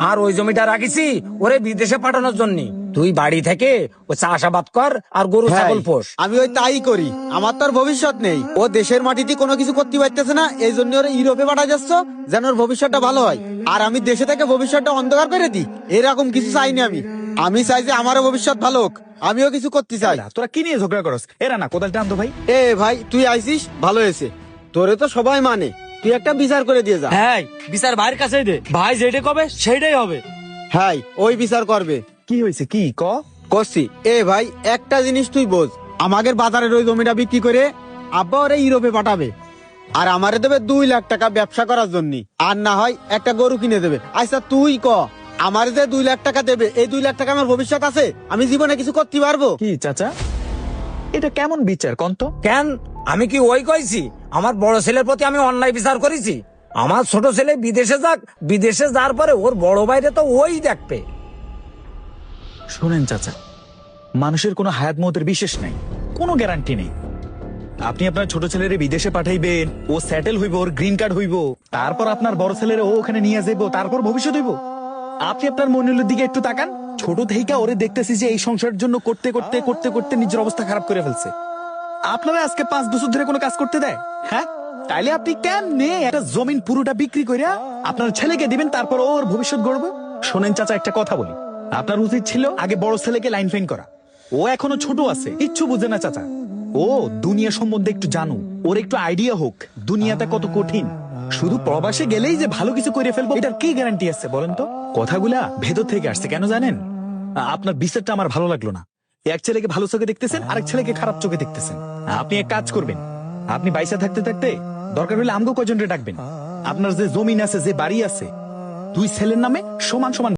আর ওই জমিটা রাখিছি ওরে বিদেশে পাঠানোর জন্য। তুই বাড়ি থেকে ও চাষাবাদ কর আর গরু ছাগল পোষ। আমি ওই তাই করি, আমার তো আর ভবিষ্যৎ নেই। ও দেশের মাটিতে কোনো কিছু করতে পারতেছে না, এই জন্য ওরা ইউরোপে পাঠা যাচ্ছ যেন ওর ভবিষ্যৎটা ভালো হয়। আর আমি দেশে থেকে ভবিষ্যৎটা অন্ধকার করে দিই, এরকম কিছু চাইনি আমি। আমি চাই যে আমারও ভবিষ্যৎ ভালো হোক, আমিও কিছু করতে চাই। তোরা কি নিয়ে ঝগড়া করস? এরা না কোদালটা আনতো ভাই। এ ভাই, তুই আইছিস ভালো হয়েছে, তোরে তো সবাই মানে, তুই একটা বিচার করে দিয়ে যা। হ্যাঁ, বিচার ভাইয়ের কাছেই দে, ভাই যেটা কবে সেইটাই হবে। হ্যাঁ, ওই বিচার করবে। কি হয়েছে কি ক? করছি। এ ভাই, একটা জিনিস তুই বোঝ, আমাদের বাজারের ওই জমিটা বিক্রি করে আব্বা ওরে ইউরোপে পাঠাবে, আর আমারে দেবে 2 লাখ টাকা ব্যবসা করার জন্য, আর না হয় একটা গরু কিনে দেবে। আচ্ছা তুই ক, আমার যে 2 লাখ টাকা দেবে, এই 2 লাখ টাকা আমার ভবিষ্যৎ আছে? আমি জীবনে কিছু করতে পারবো? কি চাচা, এটা কেমন বিচার কন্ত? কেন, আমি কি ওই কইছি আমার বড় ছেলের প্রতি আমি অন্যায় বিচার করেছি? আমার ছোট ছেলে বিদেশে যাক, বিদেশে যাওয়ার পরে ওর বড় ভাইরে তো ওই দেখবে। শোনেন চাচা, মানুষের কোনো হায়াত মতের বিশেষ নাই, কোনো গ্যারান্টি নেই। আপনি আপনার ছোট ছেলেরে বিদেশে পাঠাইবেন, ও সেটেল হইব, ওর গ্রিন কার্ড হইব, তারপর আপনার বড় ছেলেরে ও ওখানে নিয়ে যাইব, তারপর ভবিষ্যৎ হইব। আপনি আপনার মনের দিকে একটু তাকান, ছোট থেকে ওরে দেখতেছি যে এই সংসারের জন্য করতে করতে করতে করতে নিজের অবস্থা খারাপ করে ফেলছে। আপনারা আজকে 5 বছর ধরে কোনো কাজ করতে দেয়? হ্যাঁ, তাইলে আপনি কেমনে একটা জমিন পুরোটা বিক্রি করে আপনার ছেলেকে দিবেন, তারপর ওর ভবিষ্যৎ গড়বে? শোনেন চাচা, একটা কথা বলি, আপনার উচিত ছিল আগে বড় ছেলেকে লাইন ফাইন করা। ও এখনো ছোট আছে, কিচ্ছু বুঝে না চাচা। ও দুনিয়া সম্বন্ধে একটু জানুক, ওর একটু আইডিয়া হোক দুনিয়াটা কত কঠিন। শুধু প্রবাসে গেলেই যে ভালো কিছু করে ফেলবো এটার কি গ্যারান্টি আছে বলেন তো? কথাগুলা ভেতর থেকে আসছে, কেন জানেন? আপনার বিচারটা আমার ভালো লাগলো না। এক ছেলেকে ভালো চোখে দেখতেছেন, আরেক ছেলেকে খারাপ চোখে দেখতেছেন। আপনি এক কাজ করবেন, আপনি বাইসা থাকতে থাকতে দরকার হলে আমগো কয়জনরে ডাকবেন। আপনার যে জমিন আছে, যে বাড়ি আছে, 2 ছেলের নামে সমান সমান